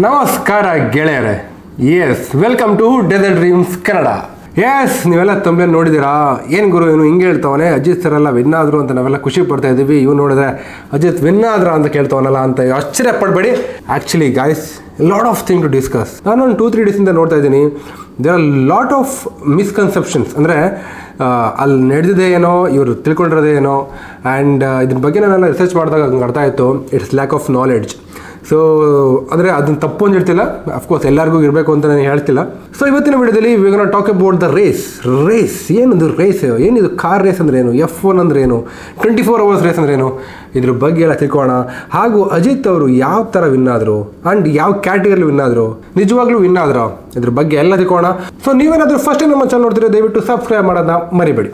ನಮಸ್ಕಾರ ಗೆಳೆಯರೆ. Yes, welcome to desert dreams Kannada. Yes, ನೀವೆಲ್ಲ ತಮ್ಮೇ ನೋಡಿದ್ದೀರಾ. ಏನು ಗುರು ಏನು ಹಿಂಗೆ ಹೇಳ್ತವನೆ, ಅಜಿತ್ ಸರ್ ಎಲ್ಲ ವಿನ್ ಆದರು ಅಂತ ನಾವೆಲ್ಲ ಖುಷಿ ಪಡ್ತಾ ಇದ್ದೀವಿ. ಇವು ನೋಡಿದ್ರೆ ಅಜಿತ್ ವಿನ್ ಆದ್ರ ಅಂತ ಕೇಳ್ತವನಲ್ಲ ಅಂತ ಆಶ್ಚರ್ಯ ಪಡಬೇಡಿ. Actually guys, lot of thing to discuss. ನಾನೊಂದು 2-3 ಡೇಸಿಂದ ನೋಡ್ತಾ ಇದ್ದೀನಿ, there are lot of misconceptions. ಅಂದರೆ ಅಲ್ಲಿ ನಡೆದಿದೆ ಏನೋ, ಇವರು ತಿಳ್ಕೊಂಡಿರೋದೇ ಏನೋ. ಆ್ಯಂಡ್ ಇದ್ರ ಬಗ್ಗೆ ನಾನೆಲ್ಲ ರಿಸರ್ಚ್ ಮಾಡಿದಾಗ ಹಂಗೆ ಅರ್ಥ ಆಯಿತು, it's lack of knowledge. So ಅಂದರೆ ಅದನ್ನು ತಪ್ಪು ಅಂತ ಹೇಳ್ತಿಲ್ಲ, ಅಫ್ಕೋರ್ಸ್ ಎಲ್ಲರಿಗೂ ಇರಬೇಕು ಅಂತ ನಾನು ಹೇಳ್ತಿಲ್ಲ. ಸೊ ಇವತ್ತಿನ ವಿಡಿಯೋದಲ್ಲಿ we gonna talk about the race. ಏನಿದು ರೇಸ್? ಏನಿದು ಕಾರ್ ರೇಸ್ ಅಂದರೆ ಏನು, F1 ಅಂದರೆ ಏನು, 24 hours ರೇಸ್ ಅಂದರೆ ಏನು, ಇದ್ರ ಬಗ್ಗೆ ಎಲ್ಲ ತಿಳ್ಕೊಳ್ಳೋಣ. ಹಾಗೂ ಅಜಿತ್ ಅವರು ಯಾವ ಥರ ವಿನ್ ಆದರು ಆ್ಯಂಡ್ ಯಾವ ಕ್ಯಾಟಗರಿಲಿ ವಿನ್ ಆದರು, ನಿಜವಾಗ್ಲೂ ವಿನ್ ಆದ್ರು, ಇದ್ರ ಬಗ್ಗೆ ಎಲ್ಲ ತಿಳ್ಕೊಳ್ಳೋಣ. ಸೊ ನೀವೇನಾದರೂ ಫಸ್ಟ್ ನಮ್ಮ ಚಾನಲ್ ನೋಡ್ತೀರಾ, ದಯವಿಟ್ಟು ಸಬ್ಸ್ಕ್ರೈಬ್ ಮಾಡೋದನ್ನ ಮರಿಬೇಡಿ.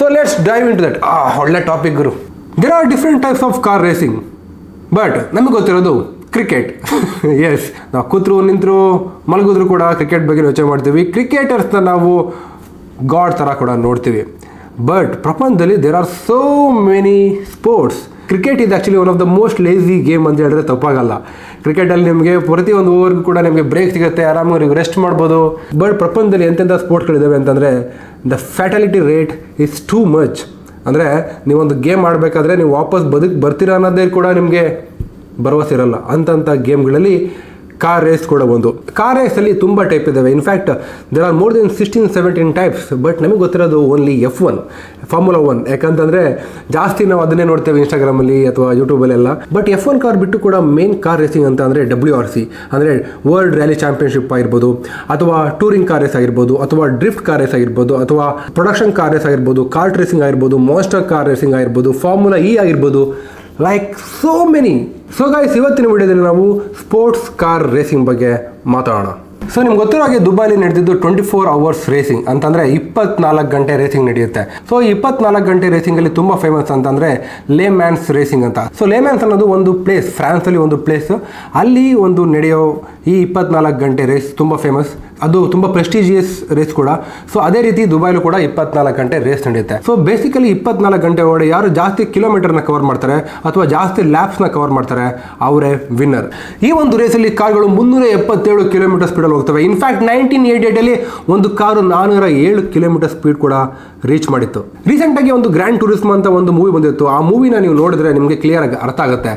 So let's dive into that. ಒಳ್ಳೆ topic Guru. There are different types of car racing, but ನಮಗೆ ಗೊತ್ತಿರೋದು ಕ್ರಿಕೆಟ್. ಎಸ್, ನಾವು ಕೂತ್ರು ನಿಂತರು ಮಲಗಿದ್ರು ಕೂಡ ಕ್ರಿಕೆಟ್ ಬಗ್ಗೆ ಯೋಚನೆ ಮಾಡ್ತೀವಿ. ಕ್ರಿಕೆಟರ್ಸ್ನ ನಾವು ಗಾಡ್ ಥರ ಕೂಡ ನೋಡ್ತೀವಿ. ಬಟ್ ಪ್ರಪಂಚದಲ್ಲಿ there are so many sports. Cricket ಇದು actually one of the most lazy game ಅಂತ ಹೇಳಿದ್ರೆ ತಪ್ಪಾಗಲ್ಲ. ಕ್ರಿಕೆಟಲ್ಲಿ ನಿಮಗೆ ಪ್ರತಿಯೊಂದು ಓವರ್ಗೂ ಕೂಡ ನಿಮಗೆ ಬ್ರೇಕ್ ಸಿಗುತ್ತೆ, ಆರಾಮಾಗಿ ರೆಸ್ಟ್ ಮಾಡ್ಬೋದು. ಬಟ್ ಪ್ರಪಂಚದಲ್ಲಿ ಎಂತೆಂಥ ಸ್ಪೋರ್ಟ್ಸ್ಗಳಿದ್ದಾವೆ ಅಂತಂದರೆ the fatality rate is too much. ಅಂದರೆ ನೀವೊಂದು ಗೇಮ್ ಆಡಬೇಕಾದ್ರೆ ನೀವು ವಾಪಸ್ ಬರ್ತೀರಾ ಅನ್ನೋದೇ ಕೂಡ ನಿಮಗೆ ಭರವಸೆ ಇರಲ್ಲ. ಅಂಥ ಗೇಮ್ಗಳಲ್ಲಿ ಕಾರ್ ರೇಸ್ ಕೂಡ ಒಂದು. ಕಾರ್ ರೇಸಲ್ಲಿ ತುಂಬ ಟೈಪ್ ಇದ್ದಾವೆ. In fact there are more than 16-17 types. But ನಮಗೆ ಗೊತ್ತಿರೋದು ಓನ್ಲಿ F1, ಫಾರ್ಮುಲಾ 1. ಯಾಕಂತಂದರೆ ಜಾಸ್ತಿ ನಾವು ಅದನ್ನೇ ನೋಡ್ತೇವೆ ಇನ್ಸ್ಟಾಗ್ರಾಮಲ್ಲಿ ಅಥವಾ ಯೂಟ್ಯೂಬಲ್ಲೆಲ್ಲ. ಬಟ್ F1 ಕಾರ್ ಬಿಟ್ಟು ಕೂಡ ಮೇನ್ ಕಾರ್ ರೇಸಿಂಗ್ ಅಂತ ಅಂದರೆ WRC, ಅಂದರೆ ವರ್ಲ್ಡ್ ರ್ಯಾಲಿ ಚಾಂಪಿಯನ್ಶಿಪ್ ಆಗಿರ್ಬೋದು, ಅಥವಾ ಟೂರಿಂಗ್ ಕಾರ್ ರೇಸ್ ಆಗಿರ್ಬೋದು, ಅಥವಾ ಡ್ರಿಫ್ಟ್ ಕಾರ್ ರೇಸ್ ಆಗಿರ್ಬೋದು, ಅಥವಾ ಪ್ರೊಡಕ್ಷನ್ ಕಾರ್ ರೇಸ್ ಆಗಿರ್ಬೋದು, ಕಾರ್ಟ್ ರೇಸಿಂಗ್ ಆಗಿರ್ಬೋದು, ಮಾನ್ಸ್ಟರ್ ಕಾರ್ ರೇಸಿಂಗ್ ಆಗಿರ್ಬೋದು, ಫಾರ್ಮುಲಾ E ಆಗಿರ್ಬೋದು, like so many. So guys, ಇವತ್ತಿನ ವಿಡಿಯೋದಲ್ಲಿ ನಾವು ಸ್ಪೋರ್ಟ್ಸ್ ಕಾರ್ ರೇಸಿಂಗ್ ಬಗ್ಗೆ ಮಾತಾಡೋಣ. ಸೊ ನಿಮ್ಗೆ ಗೊತ್ತಿರೋ ಹಾಗೆ ದುಬೈಲಿ ನಡೆದಿದ್ದು 24 hours ರೇಸಿಂಗ್ ಅಂತಂದರೆ 24 ಗಂಟೆ ರೇಸಿಂಗ್ ನಡೆಯುತ್ತೆ. ಸೊ 24 ಗಂಟೆ ರೇಸಿಂಗಲ್ಲಿ ತುಂಬ ಫೇಮಸ್ ಅಂತಂದರೆ ಲೇ ಮ್ಯಾನ್ಸ್ ರೇಸಿಂಗ್ ಅಂತ. ಸೊ ಲೇ ಮ್ಯಾನ್ಸ್ ಅನ್ನೋದು ಒಂದು ಪ್ಲೇಸ್, ಫ್ರಾನ್ಸಲ್ಲಿ ಒಂದು ಪ್ಲೇಸ್. ಅಲ್ಲಿ ಒಂದು ನಡೆಯೋ ಈ 24 ಗಂಟೆ ರೇಸ್ ತುಂಬ ಫೇಮಸ್. ಅದು ತುಂಬ ಪ್ರೆಸ್ಟೀಜಿಯಸ್ ರೇಸ್ ಕೂಡ. ಸೊ ಅದೇ ರೀತಿ ದುಬೈಲು ಕೂಡ 24 ಗಂಟೆ ರೇಸ್ ನಡೆಯುತ್ತೆ. ಸೊ ಬೇಸಿಕಲಿ 24 ಗಂಟೆ ಒಳಗಡೆ ಯಾರು ಜಾಸ್ತಿ ಕಿಲೋಮೀಟರ್ನ ಕವರ್ ಮಾಡ್ತಾರೆ ಅಥವಾ ಜಾಸ್ತಿ ಲ್ಯಾಪ್ಸ್ನ ಕವರ್ ಮಾಡ್ತಾರೆ ಅವರೇ ವಿನ್ನರ್. ಈ ಒಂದು ರೇಸಲ್ಲಿ ಕಾರ್ಗಳು 377 ಕಿಲೋಮೀಟರ್ ಸ್ಪೀಡಲ್ಲಿ ಹೋಗ್ತವೆ. ಇನ್ಫ್ಯಾಕ್ಟ್ 1988 ಒಂದು ಕಾರು 407 ಕಿಲೋಮೀಟರ್ ಸ್ಪೀಡ್ ಕೂಡ ರೀಚ್ ಮಾಡಿತ್ತು. ರೀಸೆಂಟಾಗಿ ಒಂದು ಗ್ರ್ಯಾಂಡ್ ಟೂರಿಸ್ಮ್ ಅಂತ ಒಂದು ಮೂವಿ ಬಂದಿತ್ತು. ಆ ಮೂವಿನ ನೀವು ನೋಡಿದ್ರೆ ನಿಮಗೆ ಕ್ಲಿಯರ್ ಆಗಿ ಅರ್ಥ ಆಗುತ್ತೆ.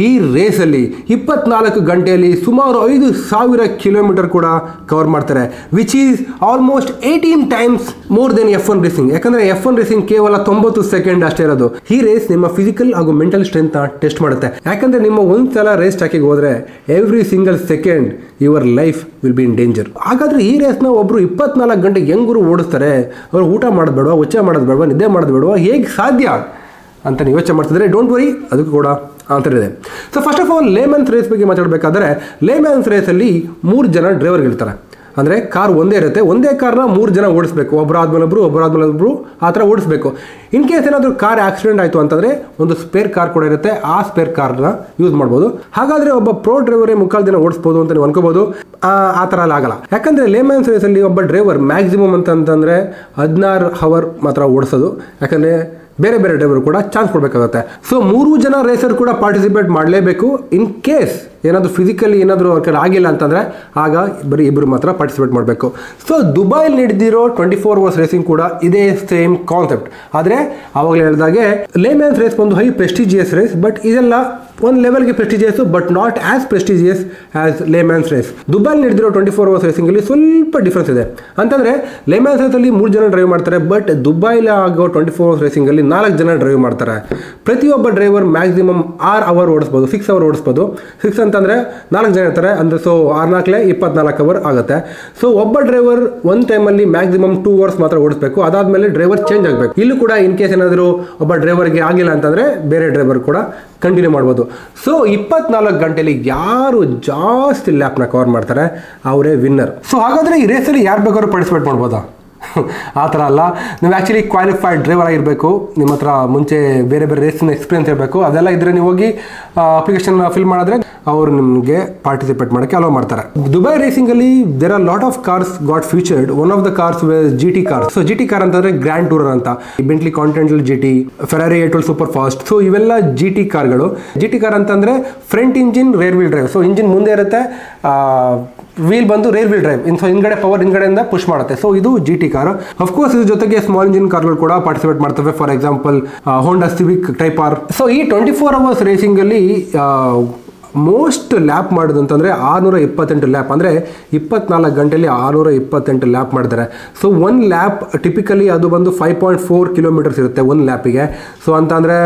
ಈ ರೇಸಲ್ಲಿ 24 ಗಂಟೆಯಲ್ಲಿ ಸುಮಾರು 5,000 ಕಿಲೋಮೀಟರ್ ಕೂಡ ಕವರ್ ಮಾಡ್ತಾರೆ, which is almost 18 times more than F1 racing. ಯಾಕಂದ್ರೆ F1 ರೇಸಿಂಗ್ ಕೇವಲ 90 ಸೆಕೆಂಡ್ ಅಷ್ಟೇ ಇರೋದು. ಈ ರೇಸ್ ನಿಮ್ಮ ಫಿಸಿಕಲ್ ಹಾಗೂ ಮೆಂಟಲ್ ಸ್ಟ್ರೆಂತ್ ಟೆಸ್ಟ್ ಮಾಡುತ್ತೆ. ಯಾಕಂದ್ರೆ ನಿಮ್ಮ ಒಂದ್ಸಲ ರೇಸ್ ಟ್ರ್ಯಾಕಿಗೆ ಹೋದ್ರೆ every single second your life will be in danger. ಹಾಗಾದ್ರೆ ಈ ರೇಸ್ನ ಒಬ್ರು 24 ಗಂಟೆ ಹೆಂಗರು ಓಡಿಸ್ತಾರೆ? ಅವರು ಊಟ ಮಾಡೋದು ಬೇಡವಾ, ಉಚ್ಚ ಮಾಡೋದು ಬೇಡವಾ, ನಿದ್ದೆ ಮಾಡೋದು ಬೇಡವಾ, ಹೇಗೆ ಸಾಧ್ಯ ಅಂತ ನೀವು ಯೋಚನೆ ಮಾಡ್ತಿದ್ರೆ ಡೋಂಟ್ ವರಿ, ಅದಕ್ಕೂ ಕೂಡ ಆನ್ಸರ್ ಇದೆ. So first of all Le Mans race ಬಗ್ಗೆ ಮಾತಾಡಬೇಕಾದ್ರೆ, ಲೇಮನ್ಸ್ ರೇಸಲ್ಲಿ 3 ಜನ ಡ್ರೈವರ್ಗಳಿರ್ತಾರೆ. ಅಂದರೆ ಕಾರ್ ಒಂದೇ ಇರುತ್ತೆ, ಒಂದೇ ಕಾರ್ನ 3 ಜನ ಓಡಿಸ್ಬೇಕು, ಒಬ್ಬರಾದ್ಮೇಲೆ ಒಬ್ಬರು ಆ ಥರ ಓಡಿಸ್ಬೇಕು. ಇನ್ ಕೇಸ್ ಏನಾದರೂ ಕಾರ್ ಆಕ್ಸಿಡೆಂಟ್ ಆಯಿತು ಅಂತಂದರೆ ಒಂದು ಸ್ಪೇರ್ ಕಾರ್ ಕೂಡ ಇರುತ್ತೆ, ಆ ಸ್ಪೇರ್ ಕಾರ್ನ ಯೂಸ್ ಮಾಡ್ಬೋದು. ಹಾಗಾದರೆ ಒಬ್ಬ ಪ್ರೋ ಡ್ರೈವರೇ 3/4 ದಿನ ಓಡಿಸ್ಬೋದು ಅಂತ ನೀವು ಅನ್ಕೋಬೋದು. ಆ ಥರ ಎಲ್ಲ ಆಗಲ್ಲ. ಯಾಕಂದರೆ ಲೇಮನ್ಸ್ ರೇಸಲ್ಲಿ ಒಬ್ಬ ಡ್ರೈವರ್ ಮ್ಯಾಕ್ಸಿಮಮ್ ಅಂತಂದರೆ 16 ಅವರ್ ಮಾತ್ರ ಓಡಿಸೋದು. ಯಾಕಂದರೆ ಬೇರೆ ಬೇರೆ ಡ್ರೈವರ್ ಕೂಡ ಚಾನ್ಸ್ ಕೊಡಬೇಕಾಗುತ್ತೆ. ಸೊ 3 ಜನ ರೇಸರ್ ಕೂಡ ಪಾರ್ಟಿಸಿಪೇಟ್ ಮಾಡಲೇಬೇಕು. ಇನ್ ಕೇಸ್ ಏನಾದರೂ ಫಿಸಿಕಲಿ ಏನಾದರೂ ಅವ್ರ ಕಡೆ ಆಗಿಲ್ಲ ಅಂತಂದರೆ ಆಗ ಬರೀ 2 ಮಾತ್ರ ಪಾರ್ಟಿಸಿಪೇಟ್ ಮಾಡಬೇಕು. ಸೊ ದುಬೈಲಿ ನಡೆದಿರೋ 24 hours ರೇಸಿಂಗ್ ಕೂಡ ಇದೇ ಸೇಮ್ ಕಾನ್ಸೆಪ್ಟ್. ಆದರೆ ಆವಾಗಲೇ ಹೇಳಿದಾಗೆ ಲೇಮ್ಯಾನ್ಸ್ ರೇಸ್ ಒಂದು ಹೈ ಪ್ರೆಸ್ಟಿಜಿಯಸ್ ರೇಸ್. ಬಟ್ ಇದೆಲ್ಲ ಒಂದು ಲೆವೆಲ್ಗೆ prestigious, but not as prestigious as Le Mans race. ದುಬೈಲಿ ನಡೆದಿರೋ 24 hours ರೇಸಿಂಗಲ್ಲಿ ಸ್ವಲ್ಪ ಡಿಫ್ರೆನ್ಸ್ ಇದೆ. ಅಂತಂದರೆ ಲೇಮ್ಯಾನ್ಸ್ ರೇಸಲ್ಲಿ 3 ಜನ ಡ್ರೈವ್ ಮಾಡ್ತಾರೆ. ಬಟ್ ದುಬೈಲಿ ಆಗೋ 24 hours ರೇಸಿಂಗಲ್ಲಿ 4 ಜನ ಡ್ರೈವ್ ಮಾಡ್ತಾರೆ. ಪ್ರತಿಯೊಬ್ಬ ಡ್ರೈವರ್ ಮ್ಯಾಕ್ಸಿಮಮ್ 6 ಅವರ್ ಓಡಿಸ್ಬೋದು, 6 ಅವರ್ ಓಡಿಸ್ಬೋದು. 6 ಅಂತಂದರೆ 4 ಜನ ಇರ್ತಾರೆ, ಅಂದರೆ ಸೊ 6×4 24 ಅವರ್ ಆಗುತ್ತೆ. ಸೊ ಒಬ್ಬ ಡ್ರೈವರ್ ಒಂದು ಟೈಮಲ್ಲಿ ಮ್ಯಾಕ್ಸಿಮಮ್ 2 hours ಮಾತ್ರ ಓಡಿಸ್ಬೇಕು. ಅದಾದಮೇಲೆ ಡ್ರೈವರ್ ಚೇಂಜ್ ಆಗಬೇಕು. ಇಲ್ಲೂ ಕೂಡ ಇನ್ ಕೇಸ್ ಏನಾದರೂ ಒಬ್ಬ ಡ್ರೈವರ್ಗೆ ಆಗಿಲ್ಲ ಅಂತಂದರೆ ಬೇರೆ ಡ್ರೈವರ್ ಕೂಡ ಕಂಟಿನ್ಯೂ ಮಾಡ್ಬೋದು. ಸೊ 24 ಗಂಟೆಯಲ್ಲಿ ಯಾರು ಜಾಸ್ತಿ ಲ್ಯಾಪ್ನ ಕವರ್ ಮಾಡ್ತಾರೆ ಅವರೇ ವಿನ್ನರ್. ಸೊ ಹಾಗಾದರೆ ಈ ರೇಸಲ್ಲಿ ಯಾರು ಬೇಕಾದ್ರೂ ಪಾರ್ಟಿಸಿಪೇಟ್ ಮಾಡ್ಬೋದಾ? ಆ ಥರ ಅಲ್ಲ. ನೀವು ಆ್ಯಕ್ಚುಲಿ ಕ್ವಾಲಿಫೈಡ್ ಡ್ರೈವರ್ ಆಗಿರಬೇಕು, ನಿಮ್ಮ ಹತ್ರ ಮುಂಚೆ ಬೇರೆ ಬೇರೆ ರೇಸಿನ ಎಕ್ಸ್ಪೀರಿಯನ್ಸ್ ಇರಬೇಕು. ಅದೆಲ್ಲ ಇದ್ದರೆ ನೀವು ಹೋಗಿ ಅಪ್ಲಿಕೇಶನ್ ಫಿಲ್ ಮಾಡಿದ್ರೆ ಅವರು ನಿಮಗೆ ಪಾರ್ಟಿಸಿಪೇಟ್ ಮಾಡೋಕ್ಕೆ ಅಲೋ ಮಾಡ್ತಾರೆ. ದುಬೈ ರೇಸಿಂಗ್ ಅಲ್ಲಿ there are lot of cars got featured. One of the cars GT car. So GT car ಅಂತಂದ್ರೆ ಗ್ರ್ಯಾಂಡ್ ಟೂರರ್ ಅಂತ, Bentley Continental GT, Ferrari 812 super fast. So ಇವೆಲ್ಲ GT ಕಾರ್ಗಳು. GT ಕಾರ್ ಅಂತಂದ್ರೆ front engine rear wheel drive. So engine ಮುಂದೆ ಇರುತ್ತೆ, wheel ಬಂದು rear wheel drive. ಹಿಂದ್ಗಡೆ power ಹಿಂದ್ಗಡೆಯಿಂದ ಪುಷ್ ಮಾಡುತ್ತೆ. ಸೊ ಇದು GT ಕಾರ್. ಅಫ್ಕೋರ್ಸ್ ಇದ್ರ ಜೊತೆಗೆ ಸ್ಮಾಲ್ ಇಂಜಿನ್ ಕಾರ್ಗಳು ಕೂಡ ಪಾರ್ಟಿಸಿಪೇಟ್ ಮಾಡ್ತವೆ. For example Honda Civic type R. So ಈ 24 ಅವರ್ಸ್ ರೇಸಿಂಗ್ ಅಲ್ಲಿ ಮೋಸ್ಟ್ ಲ್ಯಾಪ್ ಮಾಡೋದು ಅಂತಂದರೆ 628 ಲ್ಯಾಪ್, ಅಂದರೆ 24 ಗಂಟೆಯಲ್ಲಿ 628 ಲ್ಯಾಪ್ ಮಾಡಿದ್ದಾರೆ. ಸೊ ಒನ್ ಲ್ಯಾಪ್ ಟಿಪಿಕಲಿ ಅದು ಬಂದು 5.4 ಕಿಲೋಮೀಟರ್ಸ್ ಇರುತ್ತೆ ಒಂದು ಲ್ಯಾಪಿಗೆ. ಸೊ ಅಂತಂದರೆ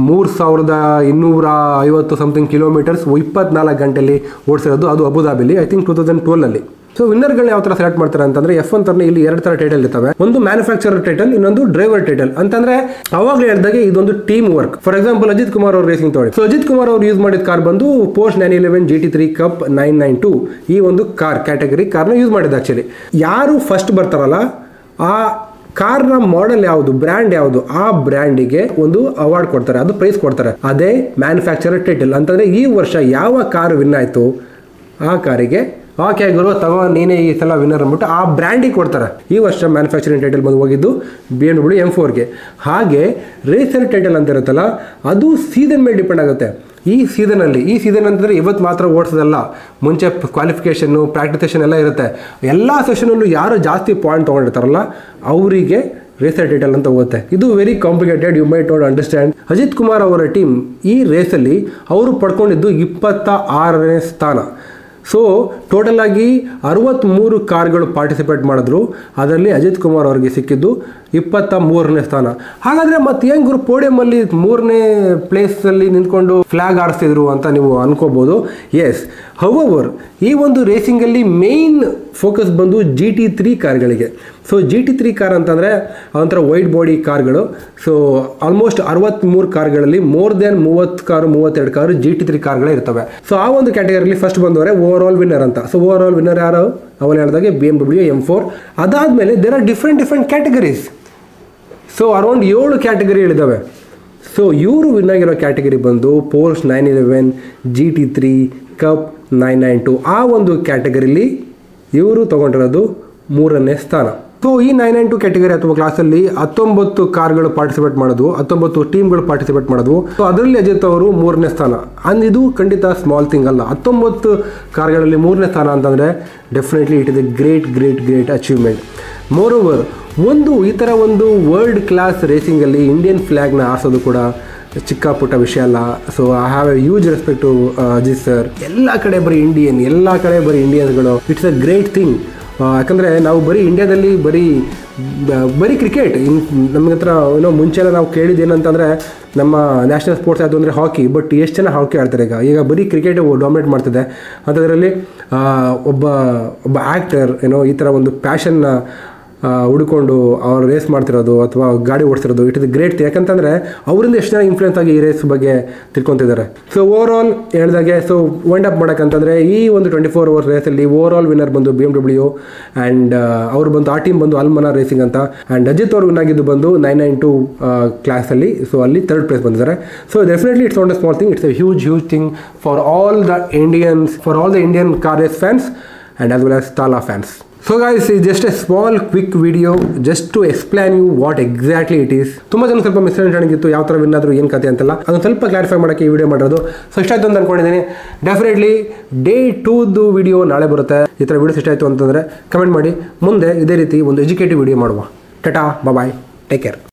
3250 ಸಮಥಿಂಗ್ ಕಿಲೋಮೀಟರ್ಸ್ 24 ಗಂಟೆಯಲ್ಲಿ ಓಡಿಸಿರೋದು. ಅದು ಅಬುದಾಬಿಲಿ, ಐ ಥಿಂಕ್ 2012ಅಲ್ಲಿ. ಸೊ ವಿನ್ನರ್ಗಳು ಯಾವ ಥರ ಸೆಲೆಕ್ಟ್ ಮಾಡ್ತಾರೆ ಅಂತಂದ್ರೆ F1 ಥರನೇ ಇಲ್ಲಿ 2 ಥರ ಟೈಟಲ್ ಇರ್ತವೆ. ಒಂದು ಮ್ಯಾನುಫ್ಯಾಕ್ಚರರ್ ಟೈಟಲ್, ಇನ್ನೊಂದು ಡ್ರೈವರ್ ಟೈಟಲ್. ಅಂತಂದ್ರೆ ಅವಾಗಲೇ ಹೇಳಿದಾಗೆ ಇದೊಂದು team work. For example Ajith Kumar ಅವ್ರ ರೇಸಿಂಗ್ ತಗೊಳ್ಳಿ. ಸೊ ಅಜಿತ್ ಕುಮಾರ್ ಅವರು ಯೂಸ್ ಮಾಡಿದ ಕಾರ್ ಬಂದು Porsche 911 GT3 Cup 992 ಈ ಒಂದು ಕಾರ್ ಕ್ಯಾಟಗರಿ ಕಾರ್ನ ಯೂಸ್ ಮಾಡಿದ. ಆಕ್ಚುಲಿ ಯಾರು ಫಸ್ಟ್ ಬರ್ತಾರಲ್ಲ ಆ ಕಾರ್ನ ಮಾಡೆಲ್ ಯಾವುದು, ಬ್ರ್ಯಾಂಡ್ ಯಾವುದು, ಆ ಬ್ರ್ಯಾಂಡಿಗೆ ಒಂದು ಅವಾರ್ಡ್ ಕೊಡ್ತಾರೆ, ಅದು ಪ್ರೈಸ್ ಕೊಡ್ತಾರೆ. ಅದೇ ಮ್ಯಾನುಫ್ಯಾಕ್ಚರರ್ ಟೈಟಲ್. ಅಂತಂದ್ರೆ ಈ ವರ್ಷ ಯಾವ ಕಾರ್ ವಿನ್ ಆಯ್ತು ಆ ಕಾರಿಗೆ ಓಕೆ ಗುರು ತಗೋ ನೀನೇ ಈ ಸಲ ವಿನ್ನರ್ ಅಂದ್ಬಿಟ್ಟು ಆ ಬ್ರ್ಯಾಂಡಿಗೆ ಕೊಡ್ತಾರೆ. ಈ ವರ್ಷ ಮ್ಯಾನುಫ್ಯಾಕ್ಚರಿಂಗ್ ಟೈಟಲ್ ಬಂದು ಹೋಗಿದ್ದು BMW M4ಗೆ. ಹಾಗೆ ರೇಸರ್ ಟೈಟಲ್ ಅಂತ ಇರುತ್ತಲ್ಲ ಅದು ಸೀಸನ್ ಮೇಲೆ ಡಿಪೆಂಡ್ ಆಗುತ್ತೆ. ಈ ಸೀಸನ್ ಅಂತಂದರೆ ಇವತ್ತು ಮಾತ್ರ ಓಡಿಸೋದಲ್ಲ, ಮುಂಚೆ ಕ್ವಾಲಿಫಿಕೇಷನ್ನು ಪ್ರಾಕ್ಟಿಸೇಷನ್ ಎಲ್ಲ ಇರುತ್ತೆ. ಎಲ್ಲ ಸೆಷನಲ್ಲೂ ಯಾರು ಜಾಸ್ತಿ ಪಾಯಿಂಟ್ ತೊಗೊಂಡಿರ್ತಾರಲ್ಲ ಅವರಿಗೆ ರೇಸರ್ ಟೈಟಲ್ ಅಂತ ಹೋಗುತ್ತೆ. ಇದು very complicated, you might not understand. Ajith Kumar ಅವರ ಟೀಮ್ ಈ ರೇಸಲ್ಲಿ ಅವರು ಪಡ್ಕೊಂಡಿದ್ದು 26ನೇ ಸ್ಥಾನ. ಸೊ ಟೋಟಲ್ ಆಗಿ 63 ಕಾರ್ಗಳು ಪಾರ್ಟಿಸಿಪೇಟ್ ಮಾಡಿದ್ರು. ಅದರಲ್ಲಿ ಅಜಿತ್ ಕುಮಾರ್ ಅವರಿಗೆ ಸಿಕ್ಕಿದ್ದು 23ನೇ ಸ್ಥಾನ. ಹಾಗಾದರೆ ಮತ್ತೆ ಹೆಂಗ್ ಗುರು ಪೋಡಿಯಮಲ್ಲಿ 3ನೇ ಪ್ಲೇಸಲ್ಲಿ ನಿಂತ್ಕೊಂಡು ಫ್ಲಾಗ್ ಆರಿಸ್ತಿದ್ರು ಅಂತ ನೀವು ಅನ್ಕೋಬೋದು. ಎಸ್, ಹೌವರ್ ಈ ಒಂದು ರೇಸಿಂಗಲ್ಲಿ ಮೇನ್ ಫೋಕಸ್ ಬಂದು GT3 ಕಾರ್ಗಳಿಗೆ. ಸೊ GT3 ಕಾರ್ ಅಂತಂದರೆ ಒಂಥರ ವೈಡ್ ಬಾಡಿ ಕಾರ್ಗಳು. ಸೊ ಆಲ್ಮೋಸ್ಟ್ 63 ಕಾರ್ಗಳಲ್ಲಿ ಮೋರ್ ದೆನ್ 32 ಕಾರು GT3 ಕಾರ್ಗಳೇ ಇರ್ತವೆ. ಸೊ ಆ ಒಂದು ಕ್ಯಾಟಗರಿಯಲ್ಲಿ ಫಸ್ಟ್ ಬಂದವರೆ ಓವರ್ ಆಲ್ ವಿನ್ನರ್ ಅಂತ. ಸೊ ಓವರ್ ಆಲ್ ವಿನ್ನರ್ ಯಾರು ಅವನು ಹೇಳಿದಾಗೆ BMW M4. ಅದಾದಮೇಲೆ there are different categories. So around 7 category ಹೇಳಿದ್ದಾವೆ. ಸೊ ಇವರು ವಿನ್ ಆಗಿರೋ ಕ್ಯಾಟಗರಿ ಬಂದು Porsche 911 GT3 Cup 992. ಆ ಒಂದು ಕ್ಯಾಟಗರಿಲಿ ಇವರು ತೊಗೊಂಡಿರೋದು 3ನೇ ಸ್ಥಾನ. ಸೊ ಈ 992 ಕ್ಯಾಟಗರಿ ಅಥವಾ ಕ್ಲಾಸಲ್ಲಿ 19 ಕಾರ್ಗಳು ಪಾರ್ಟಿಸಿಪೇಟ್ ಮಾಡೋದು, 19 ಟೀಮ್ಗಳು ಪಾರ್ಟಿಸಿಪೇಟ್ ಮಾಡೋದು. ಸೊ ಅದರಲ್ಲಿ ಅಜಿತ್ ಅವರು 3ನೇ ಸ್ಥಾನ. ಇದು ಖಂಡಿತ ಸ್ಮಾಲ್ ಥಿಂಗ್ ಅಲ್ಲ. 19 ಕಾರ್ಗಳಲ್ಲಿ 3ನೇ ಸ್ಥಾನ ಅಂತಂದರೆ definitely it is a great achievement. More over ಈ ಥರ ಒಂದು ವರ್ಲ್ಡ್ ಕ್ಲಾಸ್ ರೇಸಿಂಗಲ್ಲಿ ಇಂಡಿಯನ್ ಫ್ಲ್ಯಾಗ್ನ ಆರಿಸೋದು ಕೂಡ ಚಿಕ್ಕ ಪುಟ್ಟ ವಿಷಯ ಅಲ್ಲ. So I have a huge respect to Ajith sir. ಎಲ್ಲ ಕಡೆ ಬರೀ ಇಂಡಿಯನ್ಸ್ಗಳು. It's a great thing. ಯಾಕಂದರೆ ನಾವು ಬರೀ ಇಂಡಿಯಾದಲ್ಲಿ ಬರೀ ಕ್ರಿಕೆಟ್ ನಮಗೆ ಹತ್ರ ಮುಂಚೆಲ್ಲ ನಾವು ಕೇಳಿದ್ದು ಏನಂತಂದರೆ ನಮ್ಮ ನ್ಯಾಷನಲ್ ಸ್ಪೋರ್ಟ್ಸ್ ಯಾವುದು ಅಂದರೆ ಹಾಕಿ. ಬಟ್ ಎಷ್ಟು ಜನ ಹಾಕಿ ಆಡ್ತಾರೆ ಈಗ ಬರೀ ಕ್ರಿಕೆಟ್ ಡಾಮಿನೇಟ್ ಮಾಡ್ತಿದೆ. ಅದರಲ್ಲಿ ಒಬ್ಬ ಆ್ಯಕ್ಟರ್ ಈ ಥರ ಒಂದು ಪ್ಯಾಷನ್ನ ಹುಡ್ಕೊಂಡು ಅವ್ರು ರೇಸ್ ಮಾಡ್ತಿರೋದು ಅಥವಾ ಗಾಡಿ ಓಡಿಸಿರೋದು ಇಟ್ ಇಸ್ ಗ್ರೇಟ್. ಯಾಕಂತಂದರೆ ಅವರಿಂದ ಎಷ್ಟು ಜನ ಇನ್ಫ್ಲೂಯೆನ್ಸ್ ಆಗಿ ಈ ರೇಸ್ ಬಗ್ಗೆ ತಿಳ್ಕೊತಿದ್ದಾರೆ. ಸೊ ಓವರ್ ಆಲ್ ಹೇಳಿದಾಗೆ ಸೊ ವೈಂಡ್ ಅಪ್ ಮಾಡೋಕ್ಕಂತಂದರೆ ಈ ಒಂದು 24 ಅವರ್ಸ್ ರೇಸಲ್ಲಿ ಓವರ್ ಆಲ್ ವಿನ್ನರ್ ಬಂದು BMW ಆ್ಯಂಡ್ ಅವರು ಬಂದು ಆ ಟೀಮ್ ಬಂದು ಅಲ್ಮನಾ ರೇಸಿಂಗ್ ಅಂತ. ಆ್ಯಂಡ್ ಅಜಿತ್ ಅವರು ವಿನ್ ಆಗಿದ್ದು ಬಂದು 992 ಕ್ಲಾಸಲ್ಲಿ. ಸೊ ಅಲ್ಲಿ 3rd ಪ್ಲೇಸ್ ಬಂದಿದ್ದಾರೆ. So definitely it's not a small thing, it's a huge thing for all the Indian car race fans and as well as Thala fans. So guys, it's just a small quick video just to explain you what exactly it is. ತುಂಬ ಜನ ಸ್ವಲ್ಪ misunderstanding ಇತ್ತು, ಯಾವ ಥರ win ಆದರೂ ಏನು ಕತೆ ಅಂತೆಲ್ಲ. ಅದನ್ನು ಸ್ವಲ್ಪ ಕ್ಲಾರಿಫೈ ಮಾಡೋಕ್ಕೆ ಈ ವಿಡಿಯೋ ಮಾಡೋದು. ಸೊ ಇಷ್ಟ ಆಯಿತು ಅಂತ ಅಂದ್ಕೊಂಡಿದ್ದೀನಿ. ಡೆಫಿನೆಟ್ಲಿ Day 2 ವಿಡಿಯೋ ನಾಳೆ ಬರುತ್ತೆ. ಈ ಥರ ವಿಡಿಯೋಸ್ ಇಷ್ಟ ಆಯಿತು ಅಂತಂದರೆ ಕಮೆಂಟ್ ಮಾಡಿ. ಮುಂದೆ ಇದೇ ರೀತಿ ಒಂದು ಎಜುಕೇಟಿವ್ ವಿಡಿಯೋ ಮಾಡುವ. ಟಾಟಾ, ಬಾಯ್, ಟೇಕ್ ಕೇರ್.